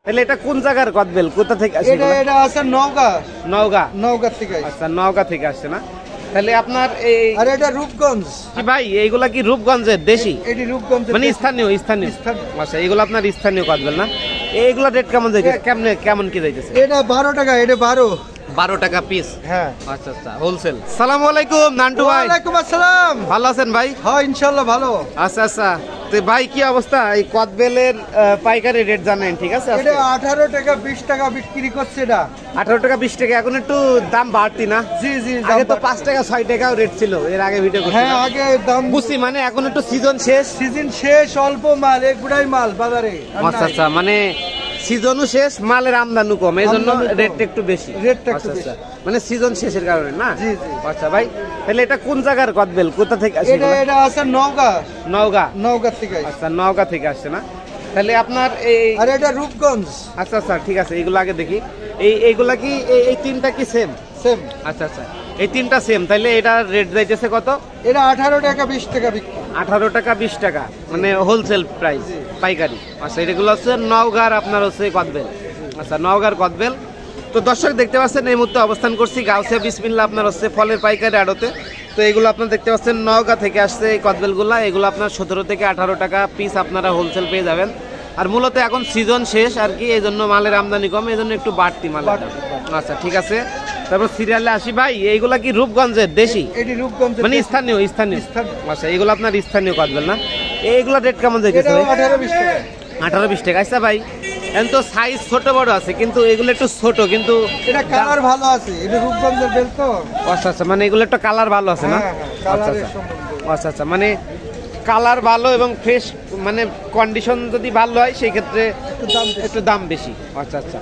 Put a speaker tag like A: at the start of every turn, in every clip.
A: তাহলে এটা কোন জায়গার কদবেল, কোথা থেকে আসে?
B: এটা আছে নওগাঁ। নওগাঁ থেকে।
A: আচ্ছা, নওগাঁ থেকে আসছে না? তাহলে আপনার এই
B: আর এটা রূপগঞ্জ।
A: কি ভাই, এইগুলা কি রূপগঞ্জের দেশি?
B: এটি রূপগঞ্জ
A: মানে স্থানীয়। আচ্ছা, এগুলো আপনার স্থানীয় কদবেল না? এইগুলা রেট কেমন যাইতেছে, কেমন কি যাইতেছে?
B: এটা 12 টাকা, এটা
A: 12 টাকা পিস।
B: হ্যাঁ,
A: আচ্ছা আচ্ছা, হোলসেল। সালামু আলাইকুম নান্টু ভাই।
B: ওয়ালাইকুম আসসালাম।
A: ভালো আছেন ভাই?
B: হ্যাঁ ইনশাআল্লাহ ভালো।
A: আচ্ছা আচ্ছা, তো ভাই কি অবস্থা? এই কদবেলের পাইকারি রেট জানেন, ঠিক আছে?
B: এটা 18 টাকা 20 টাকা বিক্রি করছে। এটা
A: 18 টাকা 20 টাকা, এখন একটু দাম বাড়তি না?
B: জি জি,
A: আগে তো 5 টাকা 6 টাকাও রেট ছিল, এর আগে ভিডিও করছি।
B: হ্যাঁ, আগে দাম
A: বুঝছি, মানে এখন একটু সিজন শেষ,
B: অল্প মাল, একগুড়াই মাল বাজারে।
A: আচ্ছা আচ্ছা, মানে সিজনও শেষ, মালের আমদানি কম, এই জন্য রেটটা একটু বেশি। আচ্ছা, মানে সিজন শেষের কারণে না?
B: জি জি।
A: আচ্ছা ভাই, তাহলে এটা কোন জায়গার কদবেল, কোথা থেকে আসে?
B: এটা আছে নওগাঁ থেকে।
A: আচ্ছা, নওগাঁ থেকে আসছে না? তাহলে আপনার এই
B: আর এটা রূপগঞ্জ।
A: আচ্ছা আচ্ছা, ঠিক আছে, এইগুলো আগে দেখি। এইগুলা কি এই তিনটা কি সেম? আচ্ছা আচ্ছা, এই তিনটা সেম। তাহলে এটা রেট যাইতেছে কত?
B: এটা 18 টাকা 20 টাকা বিক্রি।
A: 18 টাকা 20 টাকা, মানে হোলসেল প্রাইস, পাইকারি। আচ্ছা, এগুলো হচ্ছে নওগাঁর আপনার হচ্ছে কদবেল। আচ্ছা, নওগাঁর কদবেল। তো দর্শক দেখতে পাচ্ছেন, এই মুহূর্তে অবস্থান করছি গাউসিয়া বিসমিল্লাহ আপনার হচ্ছে ফলের পাইকারি আড়তে। তো এগুলো আপনার দেখতে পাচ্ছেন নওগাঁ থেকে আসছে এই কদবেলগুলা। এগুলো আপনার 17 থেকে 18 টাকা পিস আপনারা হোলসেল পেয়ে যাবেন। আর মূলত এখন সিজন শেষ আর কি, এই জন্য মালের আমদানি কম, এই জন্য একটু বাড়তি মালের দাম। আচ্ছা ঠিক আছে, তারপর সিরিয়ালে আসি ভাই। এইগুলা কি রূপগঞ্জের দেশি?
B: এটি রূপগঞ্জ,
A: মানে স্থানীয়। আচ্ছা, এগুলো আপনার স্থানীয় কদবেল না? এইগুলা রেট কেমন যাইতেছে?
B: 18-20 টাকা।
A: 18-20 টাকা। আচ্ছা ভাই, এখন তো সাইজ ছোট বড় আছে, কিন্তু এগুলো একটু ছোট, কিন্তু
B: এটা কালার ভালো আছে। এটা রূপগঞ্জের বেল তো।
A: আচ্ছা আচ্ছা, মানে এগুলো একটু কালার ভালো আছে না? আচ্ছা আচ্ছা আচ্ছা আচ্ছা, মানে কালার ভালো এবং ফ্রেশ, মানে কন্ডিশন যদি ভালো হয় সেই ক্ষেত্রে একটু দাম বেশি। আচ্ছা আচ্ছা,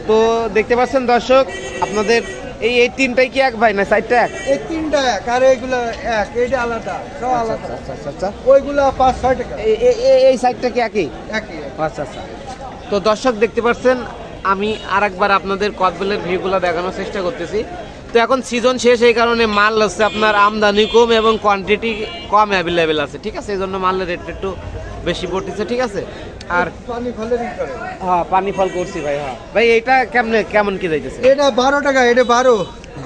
A: তো দেখতে পাচ্ছেন দর্শক আপনাদের এই তিনটাই কি এক ভাই না চারটা এক?
B: এই তিনটা এক, আর এইগুলা এক, এইটা আলাদা, সব আলাদা।
A: আচ্ছা আচ্ছা আচ্ছা,
B: ওইগুলা 5-6 টাকা।
A: এই সাইডটা কি একই? আচ্ছা আচ্ছা, তো দর্শক দেখতে পাচ্ছেন, আমি আরেকবার আপনাদের কদবেলের ভিউগুলো দেখানোর চেষ্টা করতেছি। তো এখন সিজন শেষ, এই কারণে মাল হচ্ছে আপনার আমদানি কম এবং কোয়ান্টিটি কম অ্যাভেলেবেল আছে, ঠিক আছে? এই জন্য মালের রেটটা একটু বেশি পড়তেছে, ঠিক আছে? আর হ্যাঁ, পানি ফল করছি ভাই। হ্যাঁ ভাই, এইটা কেমন কি যাইতেছে?
B: এটা 12 টাকা, এটা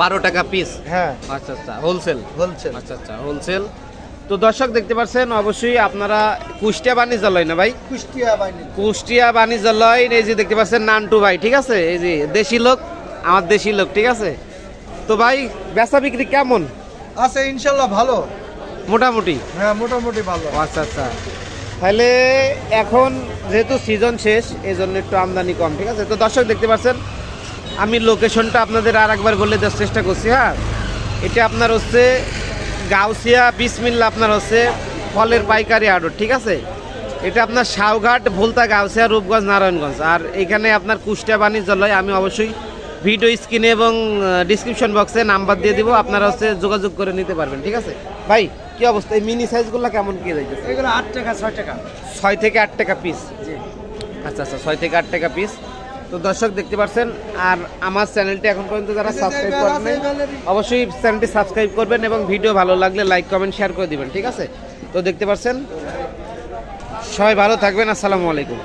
A: 12 টাকা পিস।
B: হ্যাঁ,
A: আচ্ছা আচ্ছা, হোলসেল।
B: আচ্ছা
A: আচ্ছা, হোলসেল। তো দর্শক দেখতে পাচ্ছেন, অবশ্যই আপনারা কুষ্টিয়া বাণিজ্যালয় না ভাই? কুষ্টিয়া বাণিজ্যালয়। এই যে দেখতে পাচ্ছেন নান্টু ভাই, ঠিক আছে? এই যে দেশি লোক, আমার দেশি লোক, ঠিক আছে? তো ভাই, বেচা বিক্রি কেমন
B: আছে? ইনশাআল্লাহ ভালো,
A: মোটামুটি।
B: হ্যাঁ মোটামুটি ভালো।
A: আচ্ছা আচ্ছা, তাহলে এখন যেহেতু সিজন শেষ, এই জন্য একটু আমদানি কম, ঠিক আছে? তো দর্শক দেখতে পাচ্ছেন, আমি লোকেশনটা আপনাদের আর একবার বলে দেওয়ার চেষ্টা করছি। হ্যাঁ, এটা আপনার হচ্ছে গাউসিয়া বিসমিল্লাহ আপনার হচ্ছে ফলের পাইকারি আড়ত, ঠিক আছে? এটা আপনার শাওঘাট, ভুলতা, গাউসিয়া, রূপগঞ্জ, নারায়ণগঞ্জ। আর এখানে আপনার কুষ্টিয়া বাণিজ্যালয়। আমি অবশ্যই ভিডিও স্ক্রিনে এবং ডিসক্রিপশন বক্সে নাম্বার দিয়ে দিব, আপনারা হচ্ছে যোগাযোগ করে নিতে পারবেন, ঠিক আছে? ভাই কি অবস্থা, এই মিনি সাইজগুলো কেমন কি যাইতেছে?
B: এগুলো 8 টাকা 6 টাকা।
A: 6 থেকে 8 টাকা পিস। আচ্ছা আচ্ছা, 6 থেকে 8 টাকা পিস। তো দর্শক দেখতে পাচ্ছেন, আর আমার চ্যানেলটি এখন পর্যন্ত যারা সাবস্ক্রাইব করেন, অবশ্যই চ্যানেলটি সাবস্ক্রাইব করবেন এবং ভিডিও ভালো লাগলে লাইক কমেন্ট শেয়ার করে দিবেন, ঠিক আছে? তো দেখতে পাচ্ছেন, সবাই ভালো থাকবেন। আসসালামু আলাইকুম।